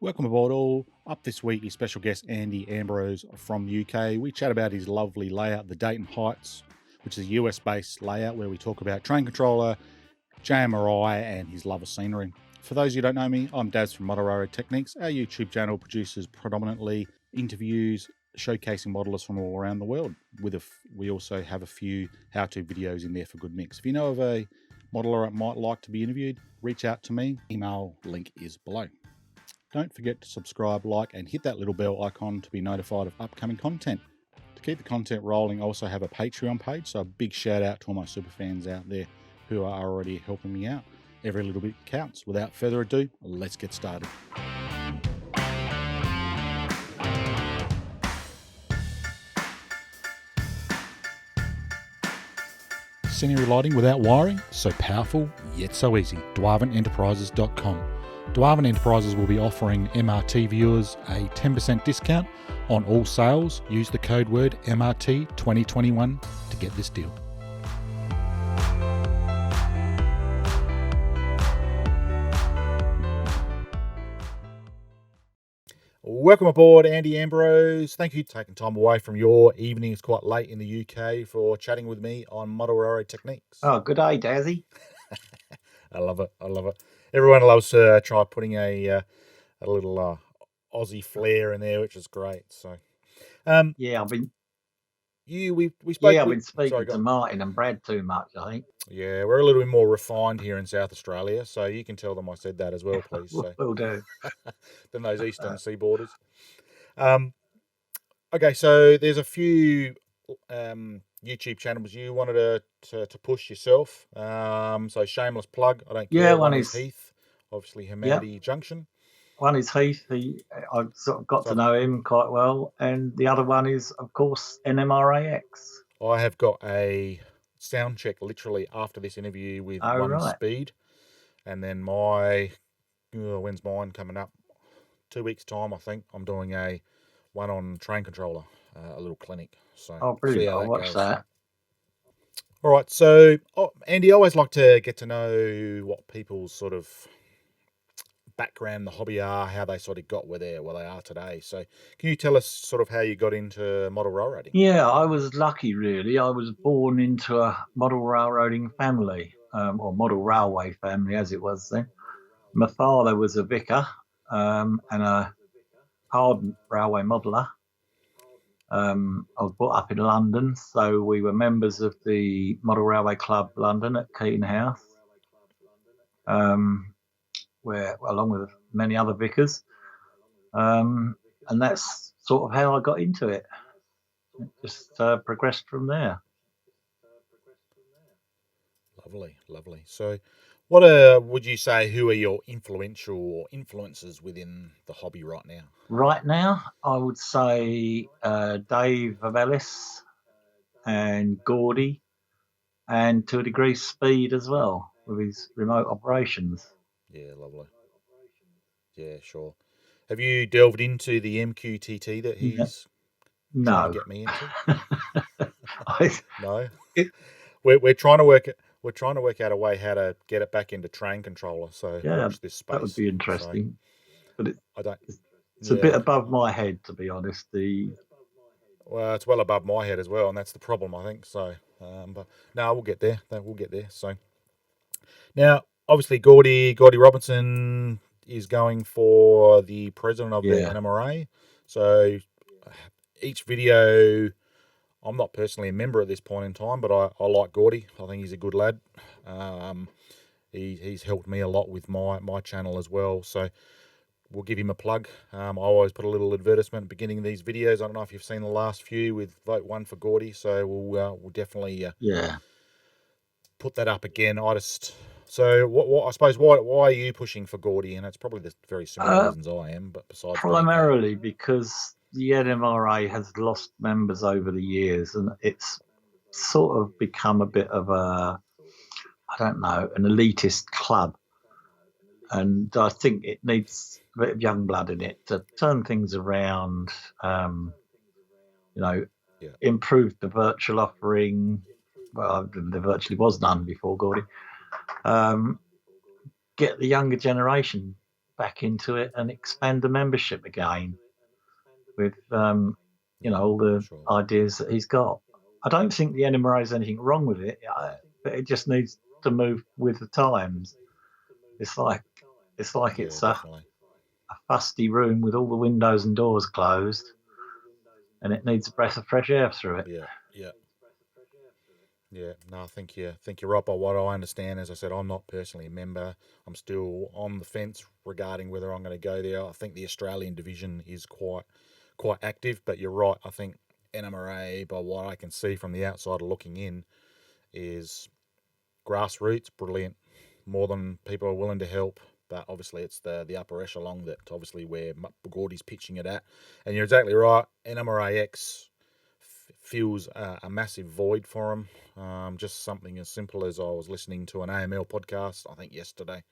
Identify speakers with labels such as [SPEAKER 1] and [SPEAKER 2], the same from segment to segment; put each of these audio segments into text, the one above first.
[SPEAKER 1] Welcome aboard all. Up this week is special guest Andy Ambrose from the UK. We chat about his lovely layout, the Deyton Heights, which is a US-based layout where we talk about train controller, JMRI, and his love of scenery. For those who don't know me, I'm Daz from Model Railroad Techniques. Our YouTube channel produces predominantly interviews showcasing modelers from all around the world. We also have a few how-to videos in there for good mix. If you know of a modeler that might like to be interviewed, reach out to me. Email link is below. Don't forget to subscribe, like, and hit that little bell icon to be notified of upcoming content. To keep the content rolling, I also have a Patreon page, so a big shout out to all my super fans out there who are already helping me out. Every little bit counts. Without further ado, let's get started. Scenery lighting without wiring, so powerful yet so easy. DwarvenEnterprises.com. Dwarven Enterprises will be offering MRT viewers a 10% discount on all sales. Use the code word MRT2021 to get this deal. Welcome aboard, Andy Ambrose. Thank you for taking time away from your evening. It's quite late in the UK for chatting with me on Model Railroad Techniques.
[SPEAKER 2] Oh, good day, Dazzy.
[SPEAKER 1] I love it. Everyone loves to try putting a little Aussie flair in there, which is great. So,
[SPEAKER 2] yeah, I've been
[SPEAKER 1] we spoke.
[SPEAKER 2] I've been speaking to Martin and Brad too much, I think.
[SPEAKER 1] Yeah, we're a little bit more refined here in South Australia, so you can tell them I said that as well, please. So
[SPEAKER 2] Will do.
[SPEAKER 1] than those eastern seaboarders. Okay, so there's a few YouTube channels you wanted to push yourself. So shameless plug. I don't care.
[SPEAKER 2] Yeah,
[SPEAKER 1] one is Heath, obviously Humanity Junction.
[SPEAKER 2] One is Heath. I've sort of got to know him quite well, and the other one is, of course, NMRAX.
[SPEAKER 1] I have got a sound check literally after this interview with Speed, and then when's mine coming up? 2 weeks time, I think. I'm doing a one on train controller, a little clinic. So
[SPEAKER 2] brilliant! I'll watch that.
[SPEAKER 1] All right, so Andy, I always like to get to know what people's sort of background, the hobby are, how they sort of got where they are today. So can you tell us sort of how you got into model railroading?
[SPEAKER 2] Yeah, I was lucky, really. I was born into a model railroading family, or model railway family, as it was then. My father was a vicar and a hardened railway modeller. I was brought up in London, so we were members of the Model Railway Club London at Deyton Heights, where, along with many other vicars, and that's sort of how I got into it. It just progressed from there.
[SPEAKER 1] Lovely. So, what would you say? Who are your influential influences within the hobby right now?
[SPEAKER 2] Right now, I would say Dave Vavelis and Gordy, and to a degree Speed as well with his remote operations.
[SPEAKER 1] Yeah, lovely. Yeah, sure. Have you delved into the MQTT that he's trying to get me into? No. We're trying to work it. We're trying to work out a way how to get it back into train controller. So watch this space.
[SPEAKER 2] That would be interesting.
[SPEAKER 1] So,
[SPEAKER 2] but it's a bit above my head, to be honest.
[SPEAKER 1] Well, it's well above my head as well, and that's the problem, I think. So, but no, we'll get there. We'll get there. So now, obviously, Gordy Robinson is going for the president of the NMRA. So each video, I'm not personally a member at this point in time, but I like Gordy. I think he's a good lad. He's helped me a lot with my channel as well. So we'll give him a plug. I always put a little advertisement at the beginning of these videos. I don't know if you've seen the last few with vote 1 for Gordy. So we'll definitely put that up again. So what I suppose why are you pushing for Gordy? And it's probably the very similar reasons I am, but besides
[SPEAKER 2] primarily because the NMRA has lost members over the years, and it's sort of become a bit of an elitist club. And I think it needs a bit of young blood in it to turn things around, improve the virtual offering. Well, there virtually was none before Gordy. Get the younger generation back into it and expand the membership again with, all the ideas that he's got. I don't think the NMRA has anything wrong with it, but it just needs to move with the times. It's like it's
[SPEAKER 1] definitely.
[SPEAKER 2] a fusty room with all the windows and doors closed, and it needs a breath of fresh air through it.
[SPEAKER 1] Yeah. No, I think you're right. By what I understand, as I said, I'm not personally a member. I'm still on the fence regarding whether I'm going to go there. I think the Australian division is quite active, but you're right. I think NMRA, by what I can see from the outsider looking in, is grassroots, brilliant, more than people are willing to help. But obviously, it's the upper echelon that obviously where Gordy's pitching it at. And you're exactly right. NMRAX feels a massive void for him. Just something as simple as I was listening to an AML podcast, I think yesterday,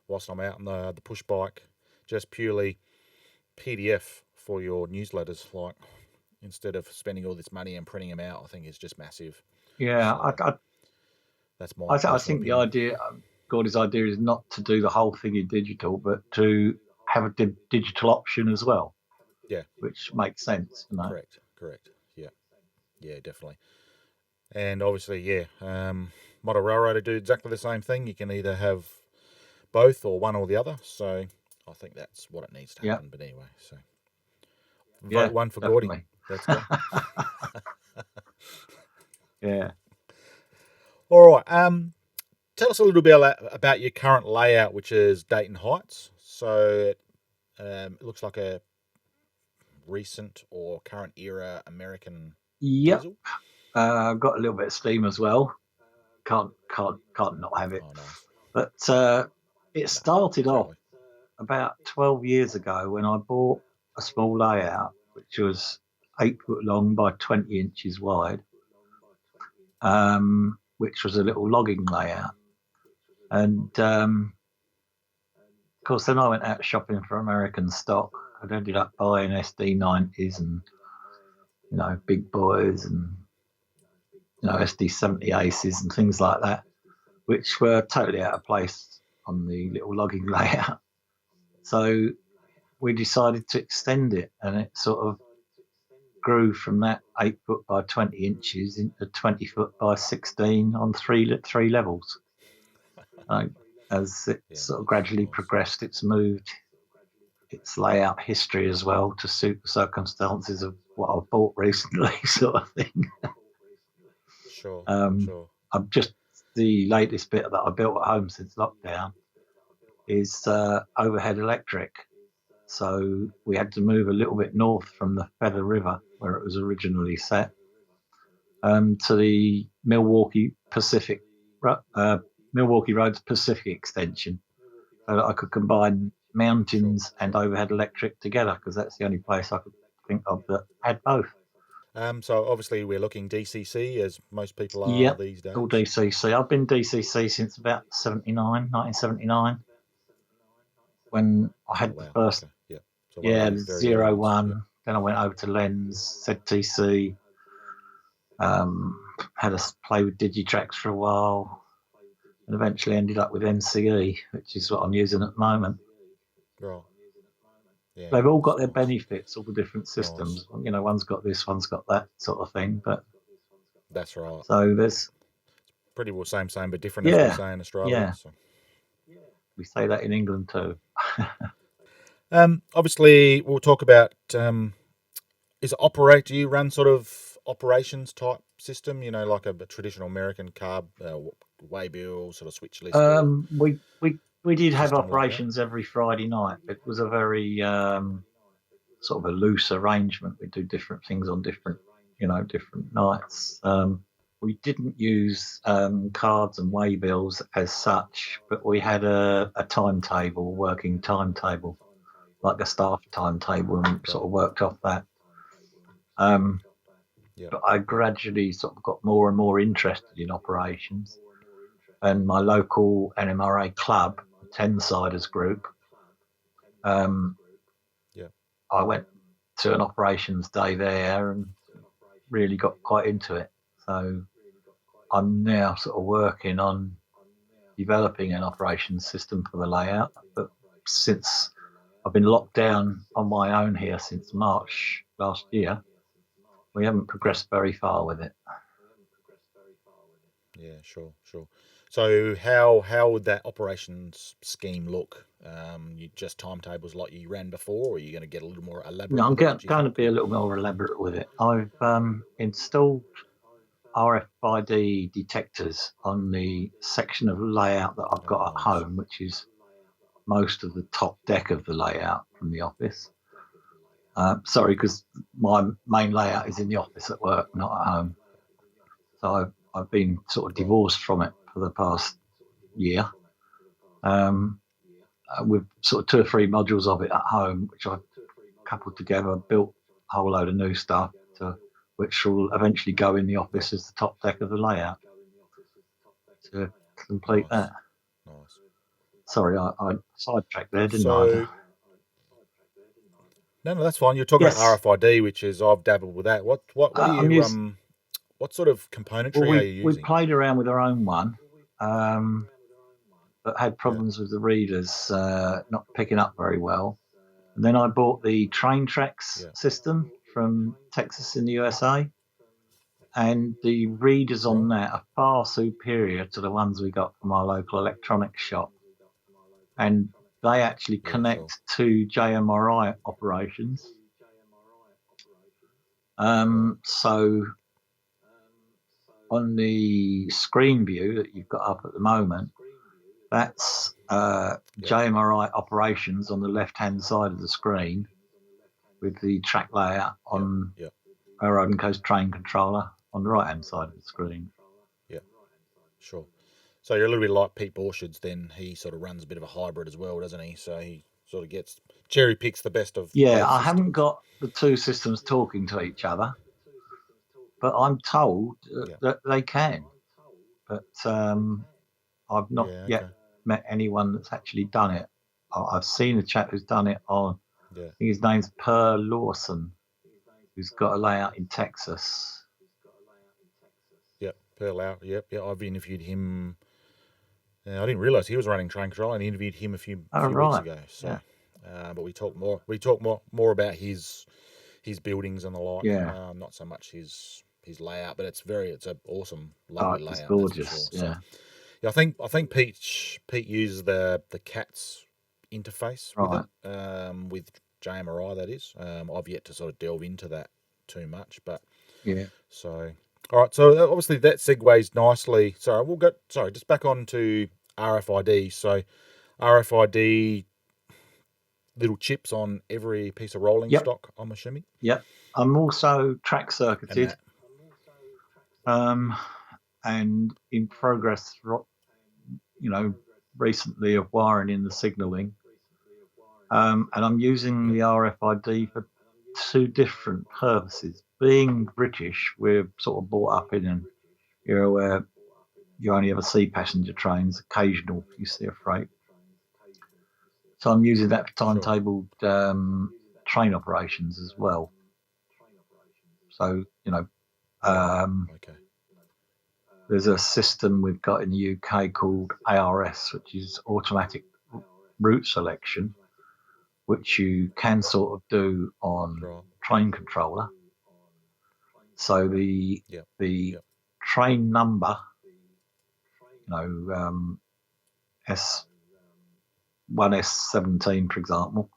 [SPEAKER 1] whilst I'm out on the push bike, just purely PDF for your newsletters. Like, instead of spending all this money and printing them out, I think it's just massive.
[SPEAKER 2] Yeah,
[SPEAKER 1] So, that's my
[SPEAKER 2] I think
[SPEAKER 1] opinion.
[SPEAKER 2] the idea, Gordy's idea, is not to do the whole thing in digital, but to have a digital option as well.
[SPEAKER 1] Yeah,
[SPEAKER 2] which makes sense.
[SPEAKER 1] Correct. Yeah, definitely. And obviously, Model Railroader do exactly the same thing. You can either have both or one or the other. So I think that's what it needs to happen. But anyway, so vote one for
[SPEAKER 2] definitely.
[SPEAKER 1] Gordy. Let's go.
[SPEAKER 2] Yeah.
[SPEAKER 1] All right. Tell us a little bit about your current layout, which is Deyton Heights. So it looks like a recent or current era American diesel.
[SPEAKER 2] I've got a little bit of steam as well. Can't not have it.
[SPEAKER 1] Oh, nice.
[SPEAKER 2] But it started off about 12 years ago when I bought a small layout, which was 8 foot long by 20 inches wide, which was a little logging layout. And of course, then I went out shopping for American stock. I'd ended up buying SD90s and, big boys and, SD70 Aces and things like that, which were totally out of place on the little logging layout. So we decided to extend it, and it sort of grew from that 8 foot by 20 inches into 20 foot by 16 on three levels. As it sort of gradually progressed, it's moved its layout history as well to suit the circumstances of what I've bought recently, sort of thing.
[SPEAKER 1] Sure.
[SPEAKER 2] I'm just the latest bit that I built at home since lockdown is overhead electric. So we had to move a little bit north from the Feather River, where it was originally set, to the Milwaukee Road's Pacific extension, so that I could combine mountains and overhead electric together, because that's the only place I could think of that had both.
[SPEAKER 1] So obviously we're looking DCC, as most people are these days.
[SPEAKER 2] All DCC. I've been DCC since about 1979, when I had the first,
[SPEAKER 1] okay. So
[SPEAKER 2] the 01. Then I went over to Lens, ZTC, had a play with Digitrax for a while, and eventually ended up with NCE, which is what I'm using at the moment.
[SPEAKER 1] Right. Yeah,
[SPEAKER 2] they've all got their benefits, all the different systems. Nice. One's got this, one's got that sort of thing. But
[SPEAKER 1] that's right.
[SPEAKER 2] So there's
[SPEAKER 1] pretty well same, but different, as we say in Australia.
[SPEAKER 2] Yeah. So. We say that in England too.
[SPEAKER 1] Obviously, we'll talk about do you run sort of operations type system? Like a traditional American carb waybill sort of switch list.
[SPEAKER 2] We did have operations every Friday night. It was a very sort of a loose arrangement. We do different things on different nights. We didn't use cards and waybills as such, but we had a timetable, working timetable, like a staff timetable, and sort of worked off that. But I gradually sort of got more and more interested in operations, and my local NMRA club, 10-siders group, I went to an operations day there and really got quite into it. So I'm now sort of working on developing an operations system for the layout, but since I've been locked down on my own here since March last year, we haven't progressed very far with it.
[SPEAKER 1] Yeah, sure. So how would that operations scheme look? You just timetables like you ran before, or are you going to get a little more elaborate?
[SPEAKER 2] No, I'm
[SPEAKER 1] with it,
[SPEAKER 2] going to be a little more elaborate with it. I've installed RFID detectors on the section of layout that I've got at home, which is most of the top deck of the layout from the office. Sorry, because my main layout is in the office at work, not at home. So I've been sort of divorced from it for the past year. With sort of 2 or 3 modules of it at home, which I've coupled together, built a whole load of new stuff, which will eventually go in the office as the top deck of the layout to complete that.
[SPEAKER 1] Nice.
[SPEAKER 2] Sorry, I sidetracked there, didn't I?
[SPEAKER 1] No, that's fine. You're talking about RFID, which is I've dabbled with that. What are you what sort of componentry are you using?
[SPEAKER 2] We played around with our own one, but had problems with the readers not picking up very well. And then I bought the train tracks system from Texas in the USA, and the readers on that are far superior to the ones we got from our local electronics shop. And they actually connect to JMRI operations. So on the screen view that you've got up at the moment, that's JMRI operations on the left-hand side of the screen, with the track layout on our Road and Coast train controller on the right-hand side of the screen.
[SPEAKER 1] Yeah, sure. So you're a little bit like Pete Borchard's then. He sort of runs a bit of a hybrid as well, doesn't he? So he sort of cherry picks the best of both
[SPEAKER 2] I haven't got the 2 systems talking to each other, but I'm told that they can. But I've not yet met anyone that's actually done it. I've seen a chap who's done it on, I think his name's Per Lawson, who's got a layout in Texas.
[SPEAKER 1] Yep, Per Lau. Yep. I've interviewed him. I didn't realise he was running train control. I interviewed him a few weeks ago. So, but we talk more about his buildings and the like. Not so much his layout, but it's an awesome, lovely layout.
[SPEAKER 2] It's gorgeous.
[SPEAKER 1] That's for sure. So, I think Pete uses the CATS interface with it, with JMRI, that is. I've yet to sort of delve into that too much, but so. All right, so obviously that segues nicely. Just back on to RFID. So RFID little chips on every piece of rolling stock, I'm assuming?
[SPEAKER 2] Yep. I'm also track circuited and in progress, recently of wiring in the signalling. And I'm using the RFID for 2 different purposes. Being British, we're sort of brought up in an era where you only ever see passenger trains, occasional you see a freight. So I'm using that for timetabled train operations as well. So, there's a system we've got in the UK called ARS, which is automatic route selection, which you can sort of do on train controller. So the train number, S1, S17, for example,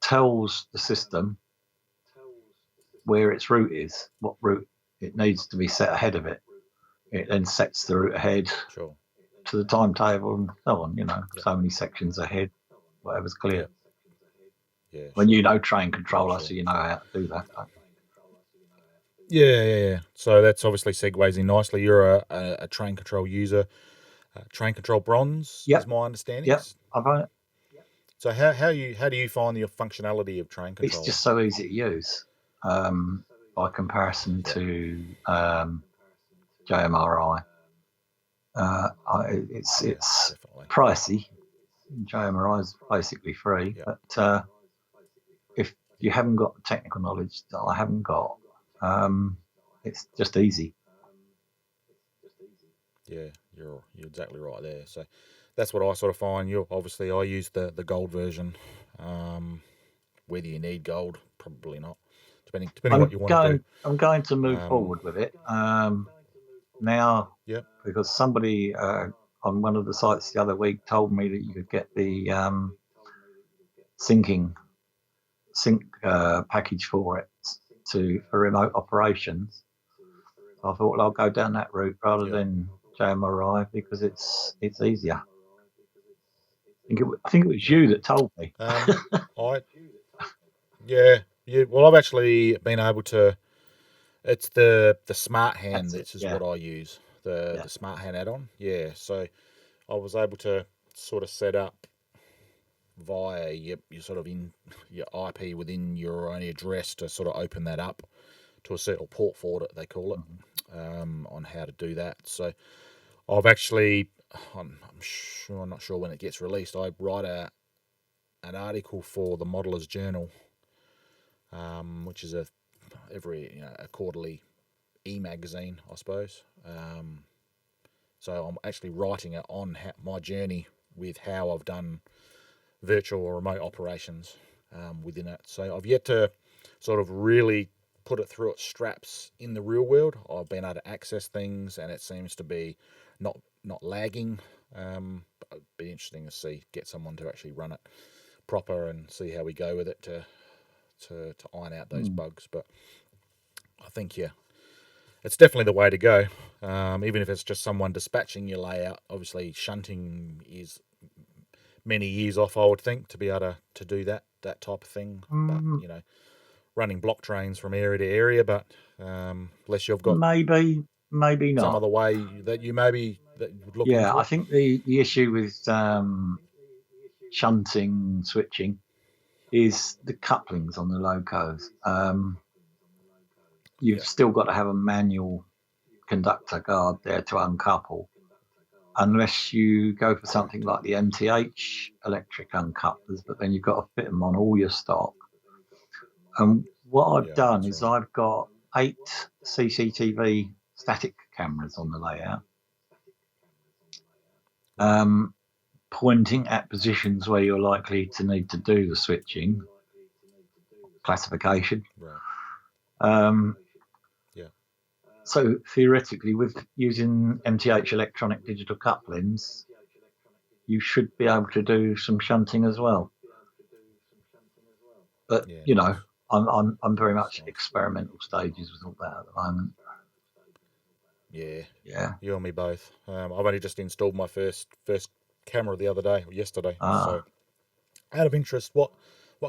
[SPEAKER 2] tells the system where its route is, what route it needs to be set ahead of it. It then sets the route ahead to the timetable and so on, so many sections ahead, whatever's clear. When you know train controller, so you know how to do that.
[SPEAKER 1] Yeah. So that's obviously segues in nicely. You're a train control user. Train control bronze is my understanding.
[SPEAKER 2] Yep, I've owned it.
[SPEAKER 1] So how do you find the functionality of train control?
[SPEAKER 2] It's just so easy to use by comparison to JMRI. It's pricey. JMRI is basically free, but if you haven't got the technical knowledge that I haven't got, it's just easy.
[SPEAKER 1] Yeah, you're exactly right there. So that's what I sort of find. I use the gold version. Whether you need gold, probably not. Depending what you want to do.
[SPEAKER 2] I'm going to move forward with it now,
[SPEAKER 1] Yep.
[SPEAKER 2] because somebody on one of the sites the other week told me that you could get the sync package for it for remote operations. I thought, well, I'll go down that route rather than JMRI because it's easier. I think it was you that told me.
[SPEAKER 1] Well, I've actually been able to. It's the smart hand. This is what I use. The smart hand add-on. Yeah. So I was able to sort of set up via your sort of in your IP within your own address to sort of open that up to a certain port forward, they call it, on how to do that. So I've actually, I'm not sure when it gets released. I write an article for the Modeller's Journal, which is a quarterly e-magazine, I suppose. So I'm actually writing it on my journey with how I've done virtual or remote operations within it. So I've yet to sort of really put it through its straps in the real world. I've been able to access things, and it seems to be not lagging. But it'd be interesting to get someone to actually run it proper and see how we go with it to iron out those bugs. But I think it's definitely the way to go. Even if it's just someone dispatching your layout. Obviously, shunting is many years off, I would think, to be able to do that type of thing. But running block trains from area to area, but unless you've got
[SPEAKER 2] maybe not
[SPEAKER 1] some other way that you would look into.
[SPEAKER 2] Yeah, I think the issue with shunting switching is the couplings on the locos. You've still got to have a manual conductor guard there to uncouple, unless you go for something like the MTH electric uncouplers, but then you've got to fit them on all your stock. And what I've done is I've got 8 CCTV static cameras on the layout, pointing at positions where you're likely to need to do the switching classification. So theoretically, with using MTH electronic digital couplings, you should be able to do some shunting as well. But I'm very much experimental stages with all that at the moment.
[SPEAKER 1] Yeah. You and me both. I've only just installed my first camera the other day or yesterday. So, out of interest, what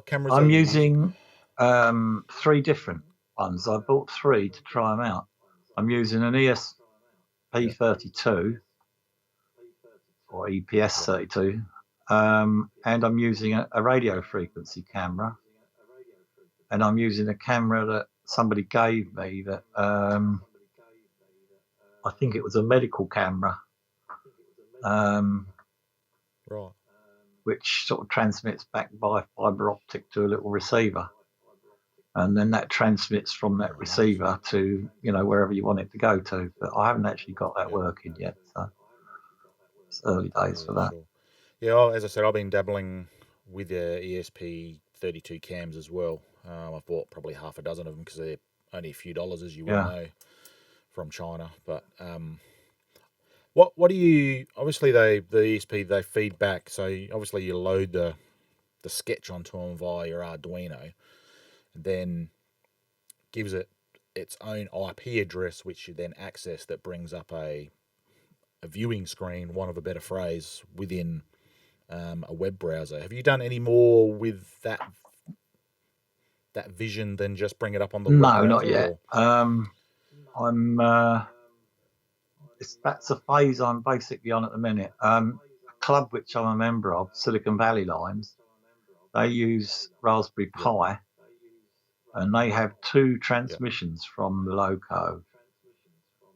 [SPEAKER 1] cameras
[SPEAKER 2] I'm
[SPEAKER 1] are you
[SPEAKER 2] using? 3 different ones. I bought 3 to try them out. I'm using an ESP32 or EPS32, and I'm using a radio frequency camera, and I'm using a camera that somebody gave me that I think it was a medical camera, which sort of transmits back by fibre optic to a little receiver, and then that transmits from that receiver to wherever you want it to go to. But I haven't actually got that working yet, so it's early days for that.
[SPEAKER 1] Sure. Yeah, as I said, I've been dabbling with the ESP32 cams as well. I've bought probably half a dozen of them because they're only a few dollars, as you well know, from China. But what do you? Obviously, the ESP they feed back. So obviously, you load the sketch onto them via your Arduino, and then gives it its own IP address, which you then access. That brings up a viewing screen, one of a better phrase, within a web browser. Have you done any more with that vision than just bring it up on the web browser?
[SPEAKER 2] No, not yet. That's a phase I'm basically on at the minute. A club which I'm a member of, Silicon Valley Lines, they use Raspberry Pi, and they have 2 transmissions from the loco.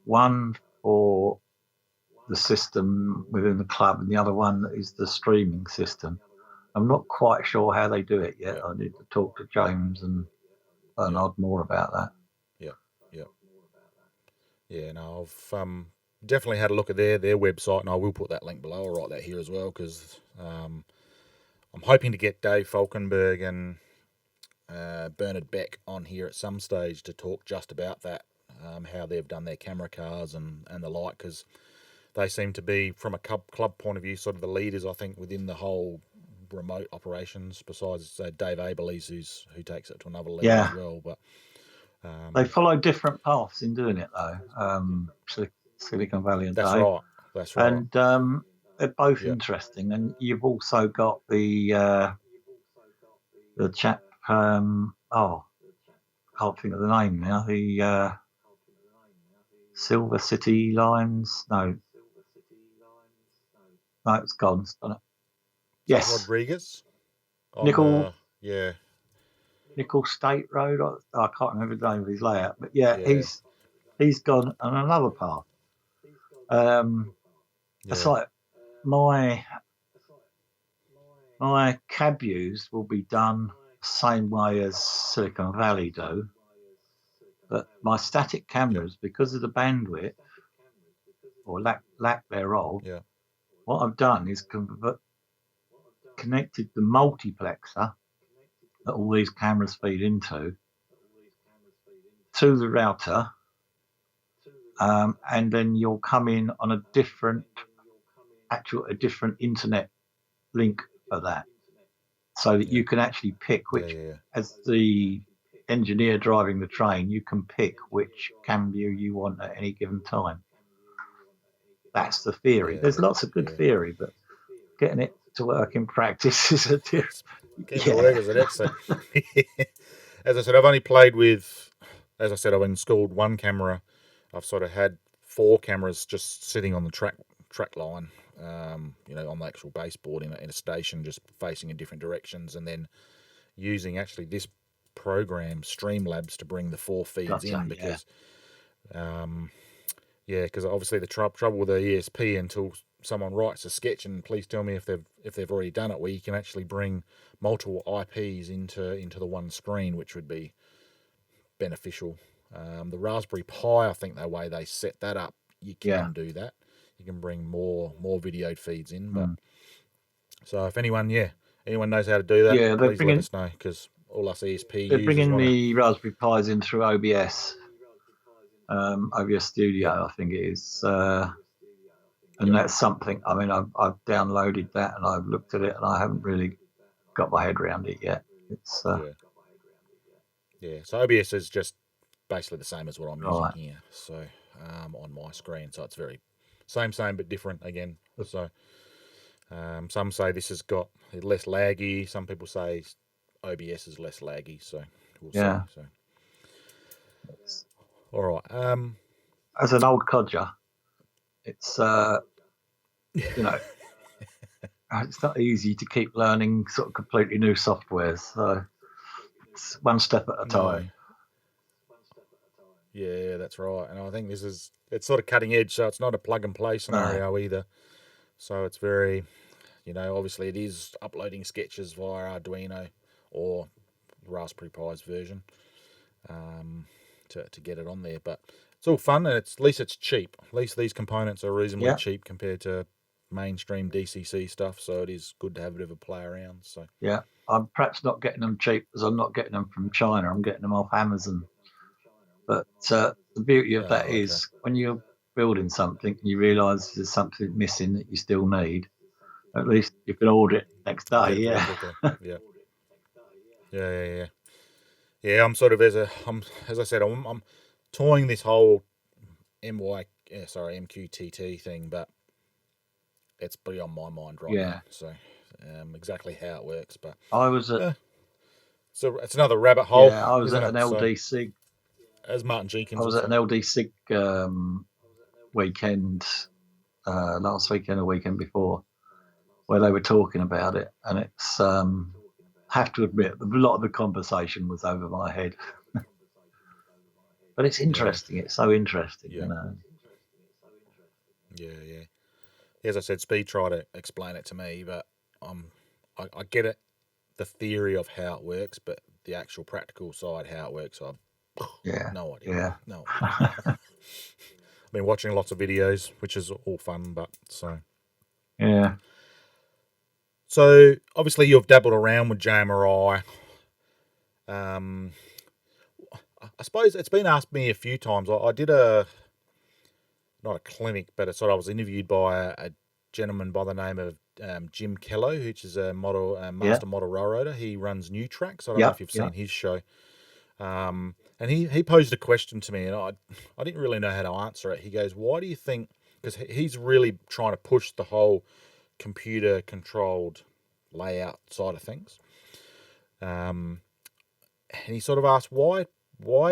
[SPEAKER 2] One for the system within the club, and the other one is the streaming system. I'm not quite sure how they do it yet. I need to talk to James and Bernard more about that.
[SPEAKER 1] Yeah. No, definitely had a look at their website, and I will put that link below. I'll write that here as well, because I'm hoping to get Dave Falkenberg and Bernard Beck on here at some stage to talk just about that, how they've done their camera cars and the like, because they seem to be, from a club point of view, sort of the leaders, I think, within the whole remote operations, besides Dave Aberleys, who takes it to another level as well. But
[SPEAKER 2] they follow different paths in doing it, though. Silicon Valley and
[SPEAKER 1] that's
[SPEAKER 2] Dave.
[SPEAKER 1] right. That's right.
[SPEAKER 2] And they're both interesting. And you've also got the chap. I can't think of the name now. The Silver City Lions. No, it's gone. Yes,
[SPEAKER 1] Rodriguez.
[SPEAKER 2] Nickel.
[SPEAKER 1] Yeah.
[SPEAKER 2] Nickel State Road. I can't remember the name of his layout, but he's gone on another path. It's like my cab views will be done the same way as Silicon Valley do, but my static cameras, because of the bandwidth or lack thereof, what I've done is connected the multiplexer that all these cameras feed into to the router, and then you'll come in on a different internet link for that, so that you can actually pick which, as the engineer driving the train, you can pick which cam view you want at any given time. That's the theory. There's lots of good theory, but getting it to work in practice is a different.
[SPEAKER 1] Getting to work is an excellent. As I said, I've only played with, as I said, I've installed one camera. I've sort of had 4 cameras just sitting on the track line, on the actual baseboard in a station, just facing in different directions, and then using actually this program, Streamlabs, to bring the 4 feeds in, because because obviously the trouble with the ESP, until someone writes a sketch, and please tell me if they've already done it, where you can actually bring multiple IPs into the one screen, which would be beneficial. The Raspberry Pi, I think the way they set that up, you can do that. You can bring more video feeds in. But so if anyone knows how to do that, please let us know, because all us ESP users,
[SPEAKER 2] they're bringing the Raspberry Pis in through OBS. OBS Studio, I think it is, and that's something. I mean, I've downloaded that and I've looked at it, and I haven't really got my head around it yet. It's
[SPEAKER 1] so OBS is just basically the same as what I'm using here. So on my screen, so it's very same but different again. So some say this has got less laggy. Some people say OBS is less laggy. So we'll see. So. All right.
[SPEAKER 2] As an old codger, it's it's not easy to keep learning sort of completely new software. So it's one step at a time.
[SPEAKER 1] Yeah, that's right. And I think it's sort of cutting edge, so it's not a plug and play scenario either. So it's very, obviously it is uploading sketches via Arduino or Raspberry Pi's version to get it on there. But it's all fun, and at least it's cheap. At least these components are reasonably cheap compared to mainstream DCC stuff. So it is good to have a bit of a play around. So
[SPEAKER 2] I'm perhaps not getting them cheap, because I'm not getting them from China. I'm getting them off Amazon. But the beauty of that is, when you're building something and you realise there's something missing that you still need, at least you can order it next day.
[SPEAKER 1] Yeah. I'm sort of as I said, I'm toying this whole MQTT thing, but it's beyond my mind right now. So exactly how it works, but
[SPEAKER 2] I was
[SPEAKER 1] so it's another rabbit hole.
[SPEAKER 2] Yeah, I was at an LD SIG.
[SPEAKER 1] As Martin Jenkins.
[SPEAKER 2] I was at an LD SIG weekend last weekend or weekend before, where they were talking about it, and it's have to admit a lot of the conversation was over my head. But it's interesting. It's so interesting,
[SPEAKER 1] Yeah. As I said, Speed tried to explain it to me, but I get it, the theory of how it works, but the actual practical side, how it works, no idea.
[SPEAKER 2] Yeah.
[SPEAKER 1] No. been watching lots of videos, which is all fun. But
[SPEAKER 2] Yeah.
[SPEAKER 1] so obviously you've dabbled around with JMRI. I suppose it's been asked me a few times. I did not a clinic, but I was interviewed by a gentleman by the name of Jim Kello, which is a master model railroader. He runs New Tracks. I don't know if you've seen his show. And he posed a question to me, and I didn't really know how to answer it. He goes, "Why do you think?" Because he's really trying to push the whole computer-controlled layout side of things. And he sort of asked, "Why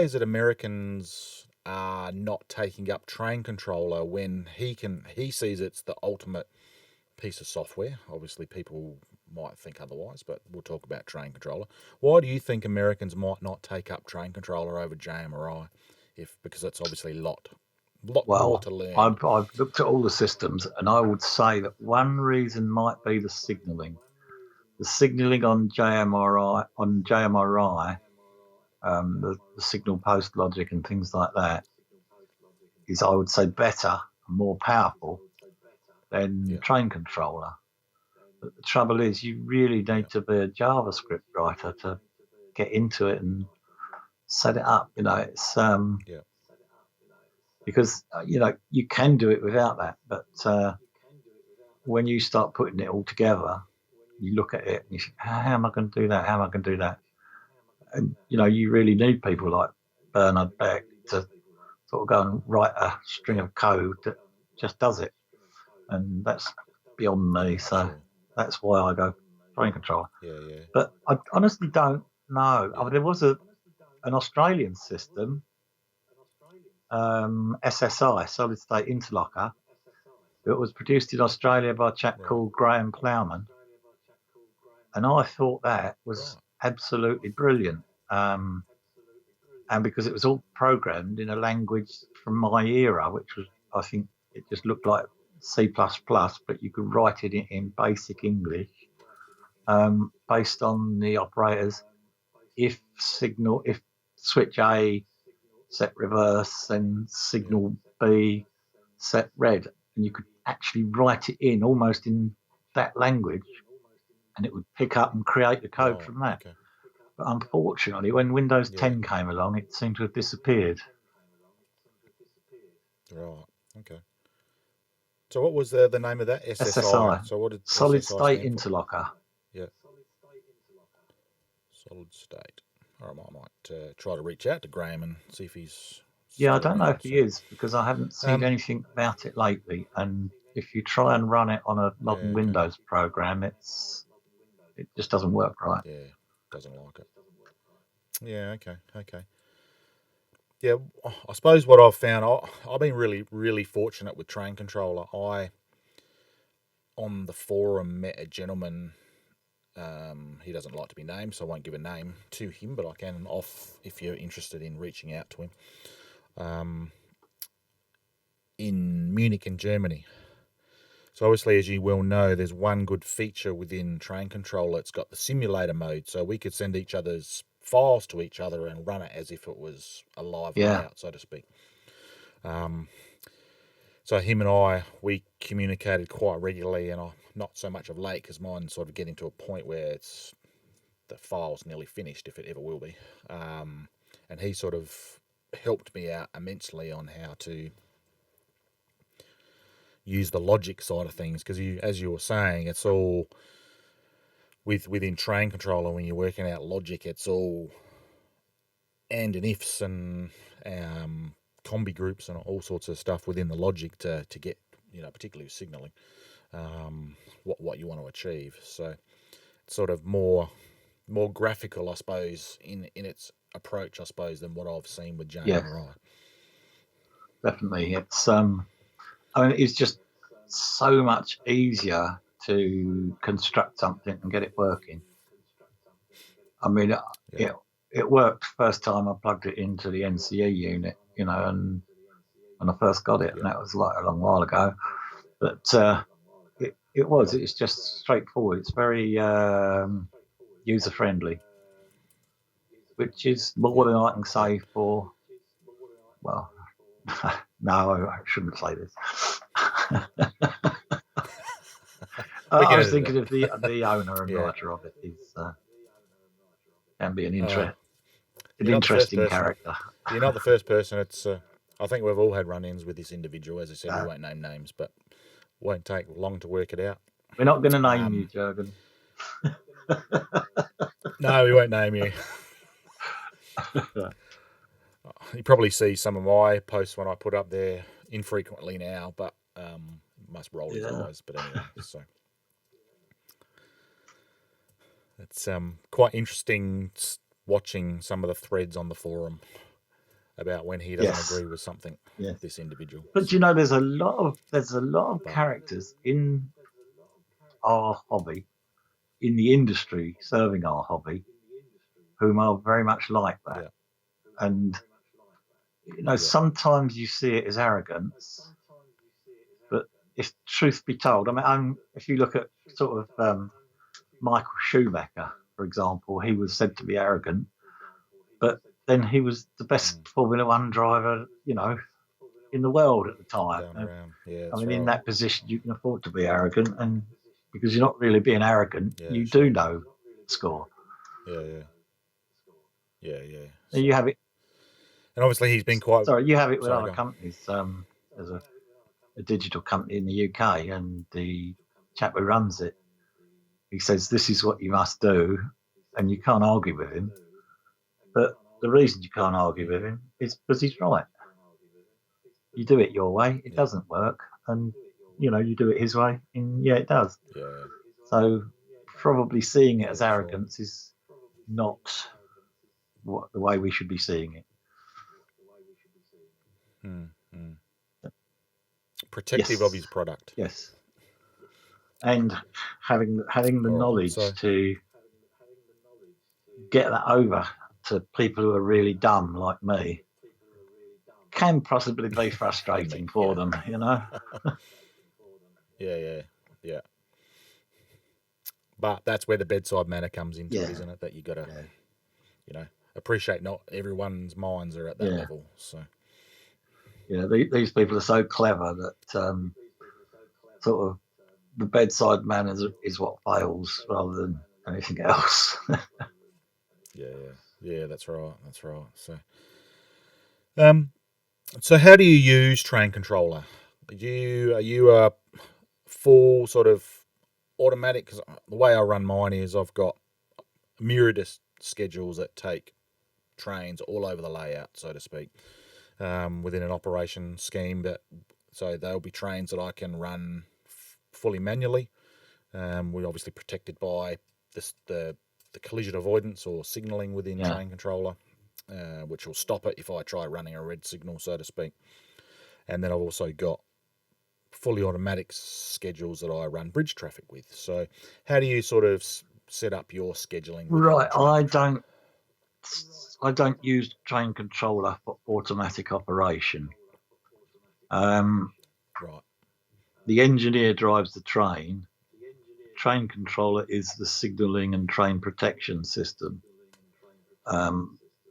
[SPEAKER 1] is it Americans are not taking up train controller when he sees it's the ultimate piece of software?" Obviously, people might think otherwise, but we'll talk about train controller. Why do you think Americans might not take up train controller over JMRI? Because it's obviously a lot more to learn.
[SPEAKER 2] I've looked at all the systems, and I would say that one reason might be the signalling. The signalling on JMRI, the signal post logic and things like that is, I would say, better and more powerful than train controller. But the trouble is, you really need to be a JavaScript writer to get into it and set it up. It's because you can do it without that, but when you start putting it all together, you look at it and you think, how am I going to do that? How am I going to do that? And you really need people like Bernard Beck to sort of go and write a string of code that just does it, and that's beyond me. So that's why I go train controller. But I honestly don't know. I mean, there was an Australian system, SSI, solid state interlocker, that was produced in Australia by a chap called Graham Plowman, and I thought that was absolutely brilliant. And because it was all programmed in a language from my era, which was, I think, it just looked like C++, but you could write it in basic English, based on the operators. If switch A set reverse, then signal B set red, and you could actually write it in almost in that language, and it would pick up and create the code from that. Okay. But unfortunately, when Windows 10 came along, it seemed to have disappeared.
[SPEAKER 1] Right. Okay. So what was the name of that?
[SPEAKER 2] SSI.
[SPEAKER 1] So what did
[SPEAKER 2] Solid
[SPEAKER 1] SSI
[SPEAKER 2] state interlocker.
[SPEAKER 1] Yeah. Solid state. I might try to reach out to Graham and see if he's.
[SPEAKER 2] Yeah, I don't know if he is, because I haven't seen anything about it lately. And if you try and run it on a modern Windows program, it just doesn't work right.
[SPEAKER 1] Yeah, doesn't like it. Yeah, okay. Yeah, I suppose what I've found, I've been really, really fortunate with train controller. On the forum, met a gentleman. He doesn't like to be named, so I won't give a name to him, but I can if you're interested in reaching out to him. In Munich in Germany. So obviously, as you well know, there's one good feature within train controller. It's got the simulator mode, so we could send each other's files to each other and run it as if it was a live layout, so to speak. So him and we communicated quite regularly, and not so much of late, because mine's sort of getting to a point where the file's nearly finished, if it ever will be. And he sort of helped me out immensely on how to use the logic side of things, because as you were saying, it's all within train controller. When you're working out logic, it's all and ifs and combi groups and all sorts of stuff within the logic to get, particularly signaling, what you want to achieve. So it's sort of more graphical, I suppose, in its approach, I suppose, than what I've seen with JMRI.
[SPEAKER 2] Yeah, definitely. It's just so much easier to construct something and get it working. I mean, it worked first time I plugged it into the NCE unit, and when I first got it, and that was like a long while ago. But it's just straightforward. It's very user friendly, which is more than I can say for, well, No, I shouldn't say this.
[SPEAKER 1] We
[SPEAKER 2] I
[SPEAKER 1] can
[SPEAKER 2] was
[SPEAKER 1] edit
[SPEAKER 2] thinking
[SPEAKER 1] it.
[SPEAKER 2] of the owner and
[SPEAKER 1] Yeah.
[SPEAKER 2] writer of it. Can be an
[SPEAKER 1] You're not the first
[SPEAKER 2] interesting
[SPEAKER 1] person.
[SPEAKER 2] character.
[SPEAKER 1] You're not the first person. It's. I think we've all had run-ins with this individual. As I said, we won't name names, but won't take long to work it out.
[SPEAKER 2] We're not going to name you, Jurgen.
[SPEAKER 1] No, we won't name you. You probably see some of my posts when I put up there infrequently now, but must roll his eyes. But anyway, so it's quite interesting watching some of the threads on the forum about when he doesn't agree with something.
[SPEAKER 2] Yes.
[SPEAKER 1] This individual.
[SPEAKER 2] But
[SPEAKER 1] so.
[SPEAKER 2] there's a lot of characters in our hobby, in the industry serving our hobby, whom are very much like that. Yeah. And sometimes you see it as arrogance, but if truth be told, I mean, if you look at sort of Michael Schumacher, for example, he was said to be arrogant, but then he was the best Formula One driver, in the world at the time.
[SPEAKER 1] Yeah,
[SPEAKER 2] I mean, in that position, you can afford to be arrogant, and because you're not really being arrogant, you do know the score.
[SPEAKER 1] Yeah.
[SPEAKER 2] And you have it.
[SPEAKER 1] And obviously, he's been quite.
[SPEAKER 2] Sorry, you have it with other companies. There's a digital company in the UK, and the chap who runs it, he says this is what you must do, and you can't argue with him. But the reason you can't argue with him is because he's right. You do it your way, it doesn't work, and you do it his way, and it does.
[SPEAKER 1] Yeah.
[SPEAKER 2] So probably seeing it as arrogance is not the way we should be seeing it.
[SPEAKER 1] Protective of his product.
[SPEAKER 2] Yes. And having the knowledge to get that over to people who are really dumb like me can possibly be frustrating for them,
[SPEAKER 1] Yeah. But that's where the bedside manner comes into it, isn't it? That you got to, appreciate not everyone's minds are at that level. So,
[SPEAKER 2] these people are so clever that sort of the bedside manner is what fails rather than anything else.
[SPEAKER 1] Yeah, that's right. So how do you use Train Controller? Are you a full sort of automatic? Because the way I run mine is I've got myriad schedules that take trains all over the layout, so to speak, within an operation scheme. But so there'll be trains that I can run fully manually. We're obviously protected by the collision avoidance or signalling within Train Controller, which will stop it if I try running a red signal, so to speak. And then I've also got fully automatic schedules that I run bridge traffic with. So how do you sort of set up your scheduling?
[SPEAKER 2] Right, I don't use Train Controller for automatic operation.
[SPEAKER 1] Right.
[SPEAKER 2] The engineer drives the train. Train Controller is the signalling and train protection system.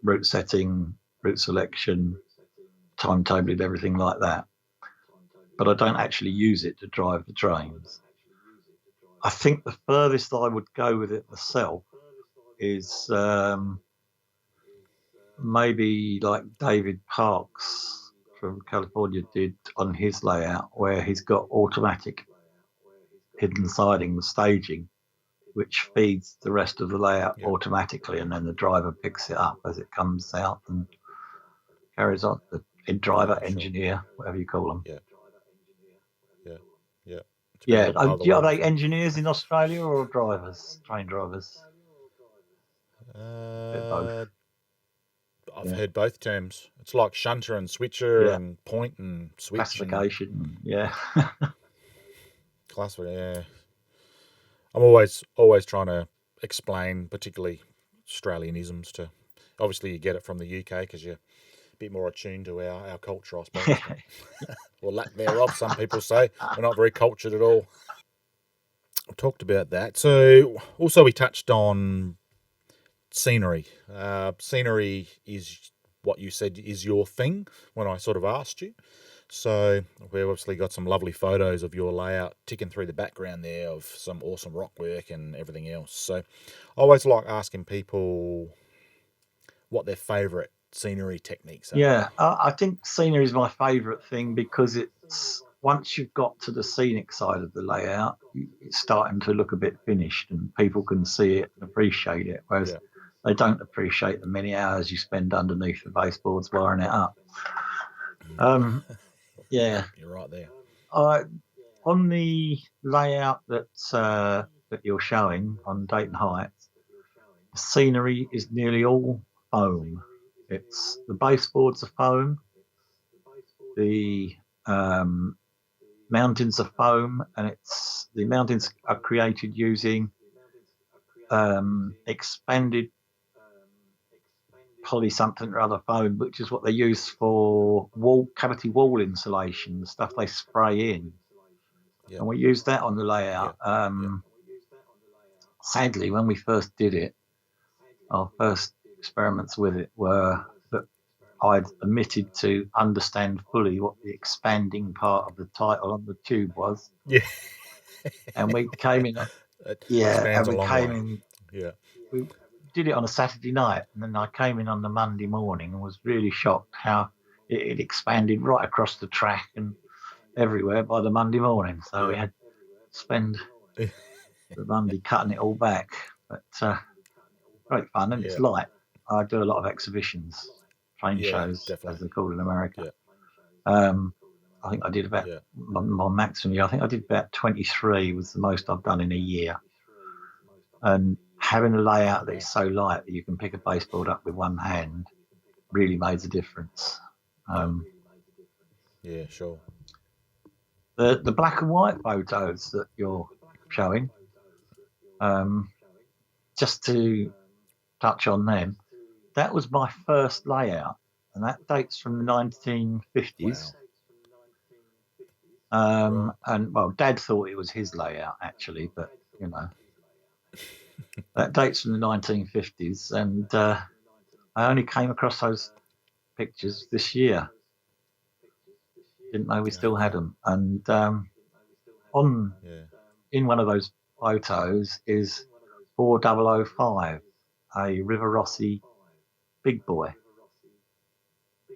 [SPEAKER 2] Route setting, route selection, timetabling, everything like that. But I don't actually use it to drive the trains. I think the furthest I would go with it myself is maybe like David Parks from California did on his layout, where he's got automatic hidden siding staging, which feeds the rest of the layout automatically, and then the driver picks it up as it comes out and carries on. The engineer, whatever you call them. Yeah. Are they engineers in Australia or drivers, train drivers?
[SPEAKER 1] Both. I've heard both terms. It's like shunter and switcher and point and switch.
[SPEAKER 2] Classification.
[SPEAKER 1] Classification, I'm always trying to explain, particularly Australianisms to. Obviously, you get it from the UK because you're a bit more attuned to our culture, I suppose. Or lack thereof, some people say. We're not very cultured at all. We talked about that. So, also we touched on scenery. Scenery is what you said is your thing when I sort of asked you. So we've obviously got some lovely photos of your layout ticking through the background there of some awesome rock work and everything else. So I always like asking people what their favourite scenery techniques are.
[SPEAKER 2] Yeah, I think scenery is my favourite thing because it's once you've got to the scenic side of the layout, it's starting to look a bit finished, and people can see it and appreciate it. Whereas
[SPEAKER 1] Yeah.
[SPEAKER 2] they don't appreciate the many hours you spend underneath the baseboards wiring it up. Yeah,
[SPEAKER 1] Yep, you're right there.
[SPEAKER 2] on the layout that you're showing on Deyton Heights, the scenery is nearly all foam. It's the baseboards are foam, the um, mountains are foam, and it's the mountains are created using expanded poly something or other foam, which is what they use for cavity wall insulation, the stuff they spray in.
[SPEAKER 1] Yep.
[SPEAKER 2] And we used that on the layout.
[SPEAKER 1] Yep. Yep.
[SPEAKER 2] Sadly, when we first did it, our first experiments with it were that I'd omitted to understand fully what the expanding part of the title on the tube was.
[SPEAKER 1] Yeah.
[SPEAKER 2] And we came in,
[SPEAKER 1] It
[SPEAKER 2] yeah,
[SPEAKER 1] expands
[SPEAKER 2] and
[SPEAKER 1] a
[SPEAKER 2] we
[SPEAKER 1] long
[SPEAKER 2] came
[SPEAKER 1] way.
[SPEAKER 2] in,
[SPEAKER 1] Yeah.
[SPEAKER 2] we did it on a Saturday night, and then I came in on the Monday morning and was really shocked how it expanded right across the track and everywhere by the Monday morning. So we
[SPEAKER 1] Yeah.
[SPEAKER 2] had to spend the Monday cutting it all back. But great fun, and it's
[SPEAKER 1] Yeah.
[SPEAKER 2] light. I do a lot of exhibitions, train
[SPEAKER 1] Yeah.
[SPEAKER 2] shows, as
[SPEAKER 1] Definitely.
[SPEAKER 2] they're called in America.
[SPEAKER 1] Yeah.
[SPEAKER 2] I think I did about
[SPEAKER 1] Yeah.
[SPEAKER 2] my maximum year. I think I did about 23 was the most I've done in a year. And having a layout that is so light that you can pick a baseboard up with one hand really made a difference.
[SPEAKER 1] Yeah.
[SPEAKER 2] Um,
[SPEAKER 1] Yeah. Sure.
[SPEAKER 2] the black and white photos that you're showing, um, just to touch on them, that was my first layout, and that dates from the 1950s.
[SPEAKER 1] Wow. Right.
[SPEAKER 2] And well, Dad thought it was his layout actually, but you know, that dates from the 1950s, and I only came across those pictures this year. Didn't know we still had
[SPEAKER 1] Okay.
[SPEAKER 2] them. And on
[SPEAKER 1] Yeah.
[SPEAKER 2] in one of those photos is 4005, a River Rossi big boy,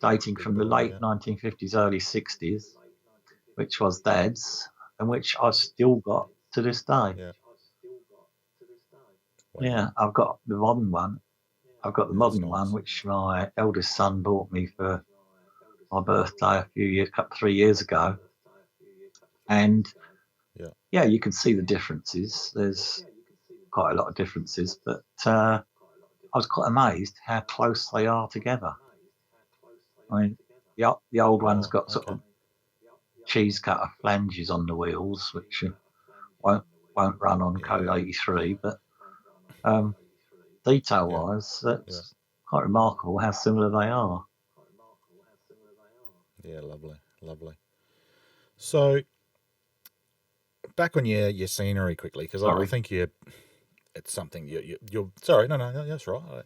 [SPEAKER 2] dating
[SPEAKER 1] Big
[SPEAKER 2] from the
[SPEAKER 1] boy.
[SPEAKER 2] late
[SPEAKER 1] Yeah.
[SPEAKER 2] 1950s, early 60s, which was Dad's, and which I've still got to this day.
[SPEAKER 1] Yeah.
[SPEAKER 2] Yeah,
[SPEAKER 1] Wow.
[SPEAKER 2] I've got the modern one. I've got the
[SPEAKER 1] Yeah, that's
[SPEAKER 2] modern one,
[SPEAKER 1] nice.
[SPEAKER 2] which my eldest son bought me for my birthday a few years, 3 years ago. And
[SPEAKER 1] Yeah.
[SPEAKER 2] yeah, you can see the differences. There's quite a lot of differences, but I was quite amazed how close they are together. I mean, the old one's
[SPEAKER 1] Right.
[SPEAKER 2] got sort
[SPEAKER 1] Okay.
[SPEAKER 2] of cheese cutter flanges on the wheels, which won't won't run on Code
[SPEAKER 1] Yeah.
[SPEAKER 2] 83, but um, detail
[SPEAKER 1] Yeah.
[SPEAKER 2] wise,
[SPEAKER 1] Yeah.
[SPEAKER 2] that's quite remarkable how similar they are.
[SPEAKER 1] Yeah. Lovely. Lovely. So back on your scenery quickly, because I
[SPEAKER 2] Sorry.
[SPEAKER 1] think it's something you're sorry. No, that's right.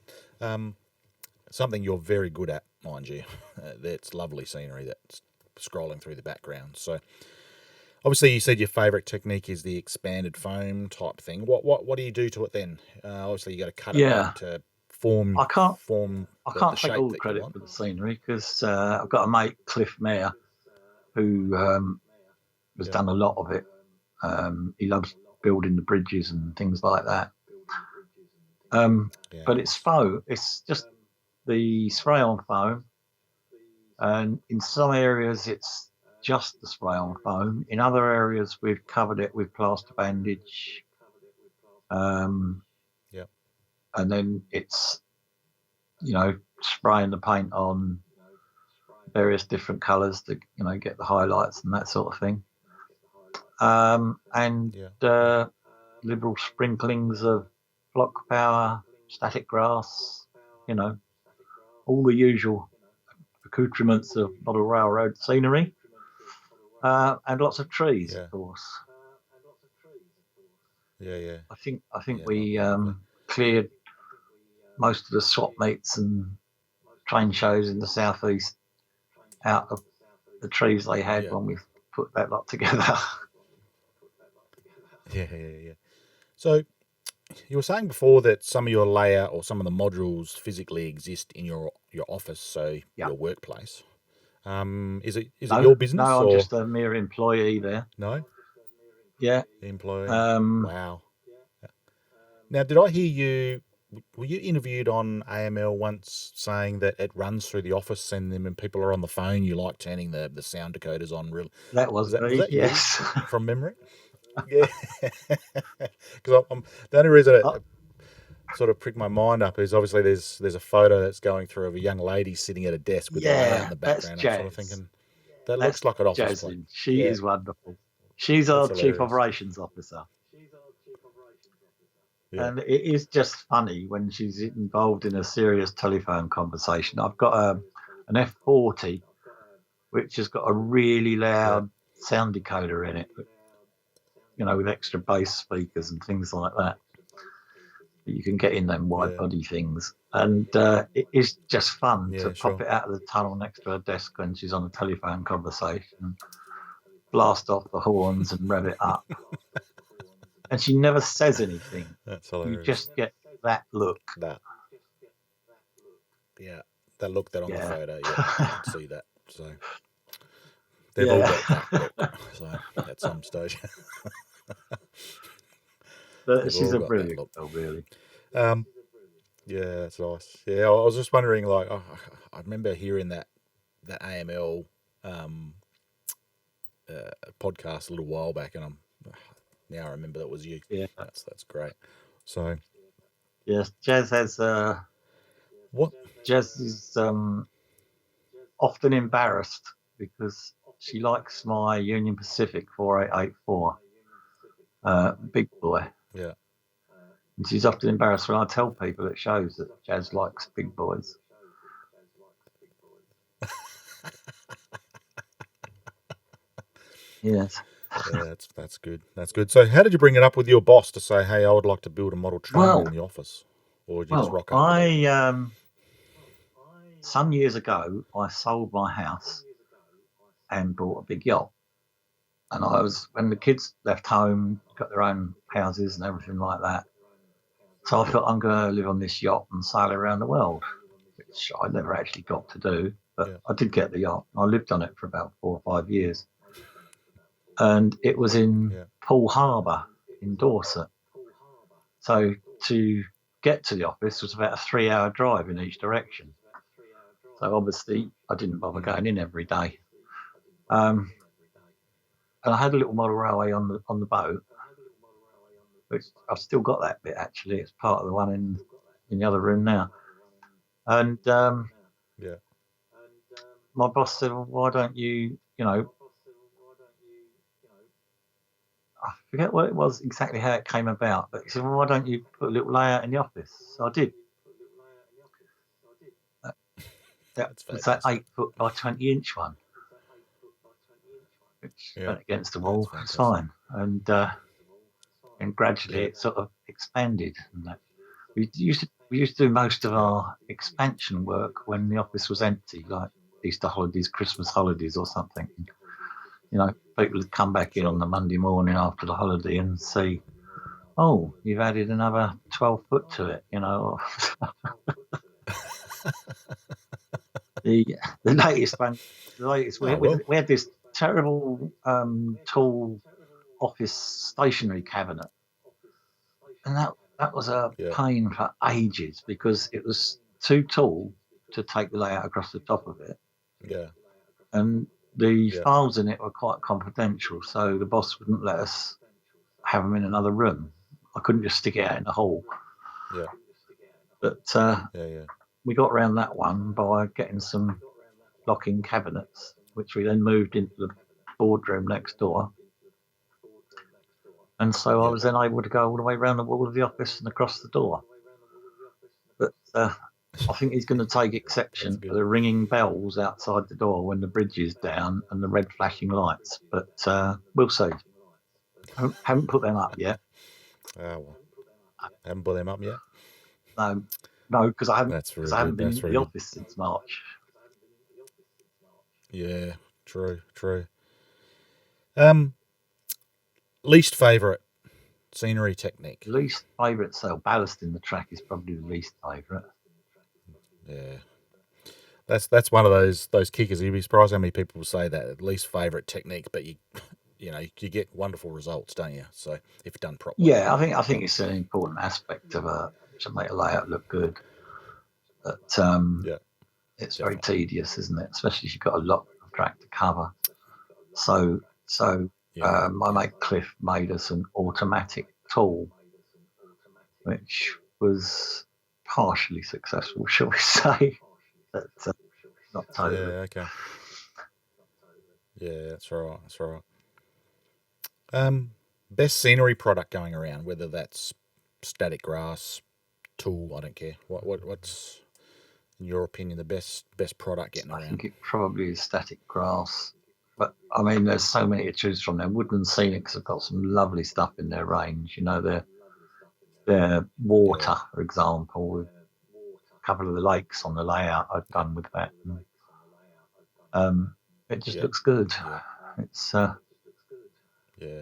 [SPEAKER 1] Something you're very good at, mind you. That's lovely scenery that's scrolling through the background. So obviously, you said your favourite technique is the expanded foam type thing. What do you do to it then? Obviously, you got to cut it back
[SPEAKER 2] Yeah,
[SPEAKER 1] to form
[SPEAKER 2] I can't
[SPEAKER 1] form
[SPEAKER 2] I
[SPEAKER 1] the
[SPEAKER 2] can't take
[SPEAKER 1] shape
[SPEAKER 2] all the
[SPEAKER 1] that you
[SPEAKER 2] credit
[SPEAKER 1] want.
[SPEAKER 2] for the scenery because I've got a mate, Cliff Mayer, who has
[SPEAKER 1] Yeah,
[SPEAKER 2] done a lot of it. He loves building the bridges and things like that.
[SPEAKER 1] yeah,
[SPEAKER 2] But it's
[SPEAKER 1] nice.
[SPEAKER 2] foam. It's just the spray on foam, and in some areas it's just the spray on foam. In other areas, we've covered it with plaster bandage, um,
[SPEAKER 1] Yeah,
[SPEAKER 2] and then it's spraying the paint on various different colours to get the highlights and that sort of thing. And
[SPEAKER 1] yeah, yeah,
[SPEAKER 2] uh, liberal sprinklings of block power, static grass, you know, all the usual accoutrements of model railroad scenery, and lots of trees, of
[SPEAKER 1] yeah,
[SPEAKER 2] course.
[SPEAKER 1] yeah.
[SPEAKER 2] I think
[SPEAKER 1] Yeah,
[SPEAKER 2] we
[SPEAKER 1] lovely.
[SPEAKER 2] cleared most of the swap meets and train shows in the southeast out of the trees they had
[SPEAKER 1] Yeah.
[SPEAKER 2] when we put that lot together.
[SPEAKER 1] Yeah. So you were saying before that some of your layout or some of the modules physically exist in your office, so
[SPEAKER 2] Yeah.
[SPEAKER 1] your workplace. Is it
[SPEAKER 2] No,
[SPEAKER 1] your business
[SPEAKER 2] I'm
[SPEAKER 1] or
[SPEAKER 2] just a mere employee there.
[SPEAKER 1] no
[SPEAKER 2] Yeah.
[SPEAKER 1] employee?
[SPEAKER 2] Um,
[SPEAKER 1] Wow. Now, did I hear you? Were you interviewed on AML once saying that it runs through the office, and then when people are on the phone, you like turning the sound decoders on? Real
[SPEAKER 2] that was
[SPEAKER 1] was
[SPEAKER 2] me.
[SPEAKER 1] that you
[SPEAKER 2] Yes.
[SPEAKER 1] from memory? Yeah, because the only reason
[SPEAKER 2] Oh,
[SPEAKER 1] it sort of pricked my mind up is obviously there's a photo that's going through of a young lady sitting at a desk with the layout in
[SPEAKER 2] yeah,
[SPEAKER 1] the
[SPEAKER 2] that's
[SPEAKER 1] background. I'm sort of
[SPEAKER 2] Jazz.
[SPEAKER 1] thinking that
[SPEAKER 2] That's
[SPEAKER 1] looks like an office place.
[SPEAKER 2] Jaslyn. She
[SPEAKER 1] Yeah,
[SPEAKER 2] is wonderful. She's
[SPEAKER 1] that's
[SPEAKER 2] our chief
[SPEAKER 1] hilarious.
[SPEAKER 2] operations officer.
[SPEAKER 1] Yeah,
[SPEAKER 2] And it is just funny when she's involved in a serious telephone conversation. I've got an F40, which has got a really
[SPEAKER 1] yeah,
[SPEAKER 2] loud sound decoder in it, with extra bass speakers and things like that you can get in them wide
[SPEAKER 1] yeah,
[SPEAKER 2] body things. And it is just fun to
[SPEAKER 1] yeah.
[SPEAKER 2] pop
[SPEAKER 1] Sure.
[SPEAKER 2] it out of the tunnel next to her desk when she's on a telephone conversation, blast off the horns and rev it up. And she never says anything.
[SPEAKER 1] That's
[SPEAKER 2] You
[SPEAKER 1] hilarious.
[SPEAKER 2] just get that look.
[SPEAKER 1] That yeah, that look that on the
[SPEAKER 2] Yeah.
[SPEAKER 1] photo. Yep, I can see that. So they've all
[SPEAKER 2] Yeah.
[SPEAKER 1] got that look. So at some stage,
[SPEAKER 2] But
[SPEAKER 1] they've
[SPEAKER 2] she's
[SPEAKER 1] all
[SPEAKER 2] a
[SPEAKER 1] got that
[SPEAKER 2] brilliant
[SPEAKER 1] look.
[SPEAKER 2] girl, really.
[SPEAKER 1] Um, yeah, that's nice. Yeah, I was just wondering. Like, I remember hearing that AML um, podcast a little while back, and now I remember that was you.
[SPEAKER 2] Yeah.
[SPEAKER 1] That's great. So
[SPEAKER 2] Yes. Jazz has
[SPEAKER 1] what?
[SPEAKER 2] Jazz is often embarrassed because she likes my Union Pacific 4884 big boy.
[SPEAKER 1] Yeah.
[SPEAKER 2] And she's often embarrassed when I tell people it shows that Jazz likes big boys. Yes.
[SPEAKER 1] Yeah, that's good. That's good. So, how did you bring it up with your boss to say, "Hey, I would like to build a model train in
[SPEAKER 2] Well,
[SPEAKER 1] the office," or did you just
[SPEAKER 2] well,
[SPEAKER 1] rock up with it?
[SPEAKER 2] I some years ago I sold my house and bought a big yacht. And I was when the kids left home, got their own houses and everything like that. So I thought I'm going to live on this yacht and sail around the world, which I never actually got to do, but
[SPEAKER 1] Yeah,
[SPEAKER 2] I did get the yacht. I lived on it for about 4 or 5 years, and it was in
[SPEAKER 1] yeah,
[SPEAKER 2] Poole Harbour in Dorset. So to get to the office was about a 3-hour drive in each direction. So obviously I didn't bother
[SPEAKER 1] mm,
[SPEAKER 2] going in every day. Um, and I had a little model railway on the boat, which I've still got that bit actually. It's part of the one in the other room now. And
[SPEAKER 1] yeah,
[SPEAKER 2] my boss said, "Well, why don't you, I forget what it was exactly how it came about, but he said, well, why don't you put a little layout in the office?" So I did. That, that
[SPEAKER 1] that's
[SPEAKER 2] was that
[SPEAKER 1] fantastic.
[SPEAKER 2] 8 foot by 20-inch one, which
[SPEAKER 1] Yeah,
[SPEAKER 2] went against the
[SPEAKER 1] that's
[SPEAKER 2] wall. It's
[SPEAKER 1] fantastic.
[SPEAKER 2] fine. And gradually
[SPEAKER 1] Yeah,
[SPEAKER 2] it sort of expanded. And that. We used to do most of
[SPEAKER 1] yeah,
[SPEAKER 2] our expansion work when the office was empty, like Easter holidays, Christmas holidays, or something. People would come back in on
[SPEAKER 1] sure.
[SPEAKER 2] the Monday morning after the holiday and see, "Oh, you've added another 12 foot to it." the the latest one,
[SPEAKER 1] Oh
[SPEAKER 2] we,
[SPEAKER 1] well.
[SPEAKER 2] we had this terrible tall office stationery cabinet, and that was a
[SPEAKER 1] Yeah,
[SPEAKER 2] pain for ages because it was too tall to take the layout across the top of it,
[SPEAKER 1] yeah,
[SPEAKER 2] and the
[SPEAKER 1] yeah,
[SPEAKER 2] files in it were quite confidential, so the boss wouldn't let us have them in another room. I couldn't just stick it out in the hall.
[SPEAKER 1] yeah,
[SPEAKER 2] But
[SPEAKER 1] yeah.
[SPEAKER 2] we got around that one by getting some locking cabinets, which we then moved into the boardroom next door. And so I
[SPEAKER 1] Yeah.
[SPEAKER 2] was then able to go all the way around the wall of the office and across the door. But I think he's going to take
[SPEAKER 1] That's
[SPEAKER 2] exception to
[SPEAKER 1] good.
[SPEAKER 2] the ringing bells outside the door when the bridge is down and the red flashing lights. But we'll see. Haven't put them up yet.
[SPEAKER 1] Ah well, haven't put them up yet.
[SPEAKER 2] No, no,
[SPEAKER 1] That's very
[SPEAKER 2] because I haven't
[SPEAKER 1] good.
[SPEAKER 2] been
[SPEAKER 1] That's
[SPEAKER 2] into the
[SPEAKER 1] very good.
[SPEAKER 2] office since March.
[SPEAKER 1] Yeah, True. Least favourite scenery technique.
[SPEAKER 2] Least favourite, so ballasting the track is probably the least favourite.
[SPEAKER 1] Yeah. That's one of those kickers. You'd be surprised how many people will say that least favourite technique, but you get wonderful results, don't you? So if you're done properly.
[SPEAKER 2] Yeah, I think it's an important aspect of to make a layout look good. But it's
[SPEAKER 1] definitely.
[SPEAKER 2] very tedious, isn't it? Especially if you've got a lot of track to cover. So my mate Cliff made us an automatic tool, which was partially successful, shall we say? But not totally.
[SPEAKER 1] Yeah. Okay. Yeah, that's right. Best scenery product going around, whether that's static grass, tool, I don't care. What's in your opinion the best product getting around?
[SPEAKER 2] I think it probably is static grass. But I mean, there's so many to choose from there. Woodland Scenics have got some lovely stuff in their range. You know, their water, for example, with a couple of the lakes on the layout I've done with that. And, it just looks good. Yeah. It's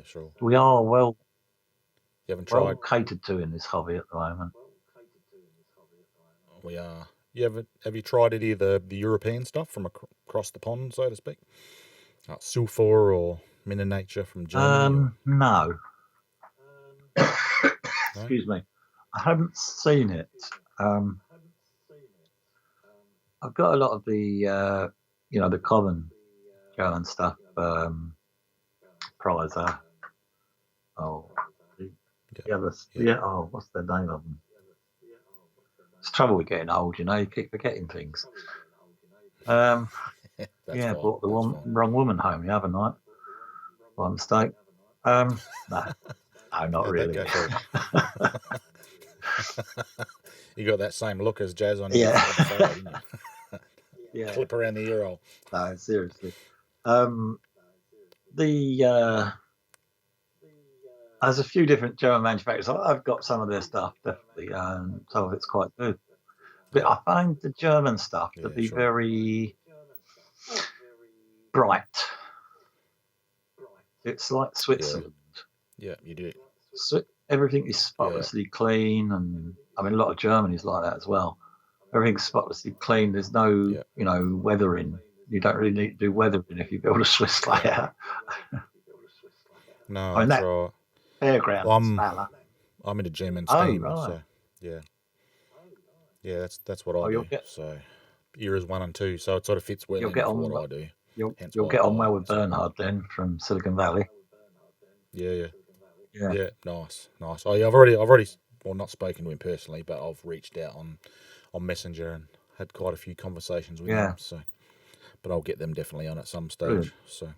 [SPEAKER 1] sure.
[SPEAKER 2] We are well
[SPEAKER 1] tried
[SPEAKER 2] catered to in this hobby at the moment.
[SPEAKER 1] We are. Have you tried any of the European stuff from across the pond, so to speak? Like Sulphur or Nature from Germany?
[SPEAKER 2] No. Excuse me. I haven't seen it. I've got a lot of the the common German stuff. Prizer. What's the name of them? It's trouble with getting old, you keep forgetting things. Brought the wrong woman home the other night by mistake. No, not really.
[SPEAKER 1] You got that same look as Jazz on your photo, didn't you? Clip around the ear hole.
[SPEAKER 2] No, seriously. There's a few different German manufacturers. I've got some of their stuff, definitely, and some of it's quite good. But I find the German stuff to be very bright. It's like Switzerland.
[SPEAKER 1] Yeah, you do.
[SPEAKER 2] Everything is spotlessly clean, and I mean, a lot of Germany is like that as well. Everything's spotlessly clean. There's no, weathering. You don't really need to do weathering if you build a Swiss layout.
[SPEAKER 1] No, that's right.
[SPEAKER 2] Fairground.
[SPEAKER 1] I'm into German steam,
[SPEAKER 2] right.
[SPEAKER 1] So yeah, that's what I do. So eras 1 and 2, so it sort of fits well into what I do.
[SPEAKER 2] You'll get on well with Bernhard then from Silicon Valley.
[SPEAKER 1] Yeah. Nice. I've already not spoken to him personally, but I've reached out on Messenger and had quite a few conversations with him. So, but I'll get them definitely on at some stage. So,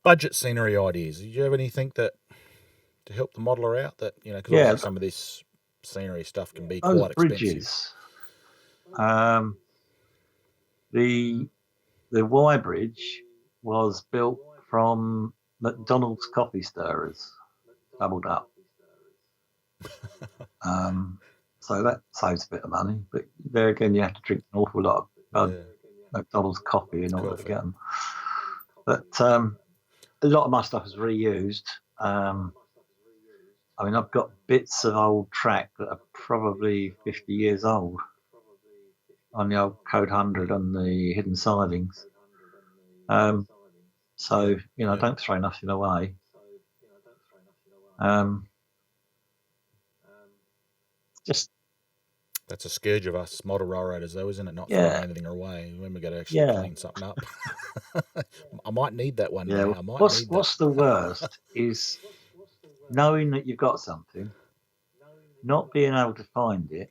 [SPEAKER 1] budget scenery ideas. Did you have anything that to help the modeler out? That because obviously some of this scenery stuff can be quite expensive.
[SPEAKER 2] The Y bridge was built from McDonald's coffee stirrers, doubled up. So that saves a bit of money, but there again, you have to drink an awful lot of McDonald's coffee in order to get them. But a lot of my stuff is reused. I mean, I've got bits of old track that are probably 50 years old on the old Code 100 on the hidden sidings. So, don't throw nothing away.
[SPEAKER 1] That's a scourge of us model railroaders, though, isn't it? Not throwing anything away when we got to actually clean something up. I might need that one day.
[SPEAKER 2] What's the worst is knowing that you've got something, not being able to find it,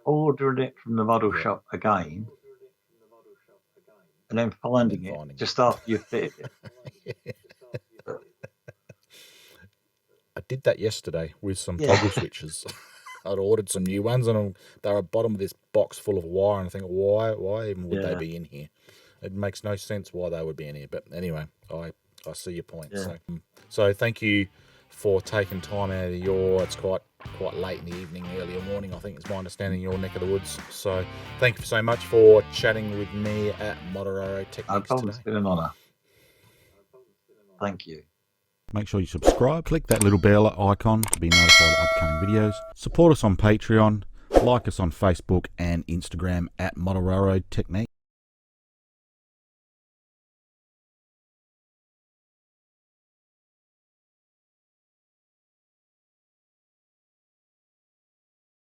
[SPEAKER 2] ordering it from the model shop again, and then finding it just after you fit it.
[SPEAKER 1] I did that yesterday with some toggle switches. I'd ordered some new ones, and they were at the bottom of this box full of wire, and I think, why even would they be in here? It makes no sense why they would be in here. But anyway, I see your point. So thank you for taking time out of it's quite late in the evening, early morning, I think is my understanding, in your neck of the woods. So thank you so much for chatting with me at Moderaro Techniques today.
[SPEAKER 2] It's been an honour. Thank you.
[SPEAKER 1] Make sure you subscribe, click that little bell icon to be notified of upcoming videos. Support us on Patreon, like us on Facebook and Instagram at Moderaro Techniques.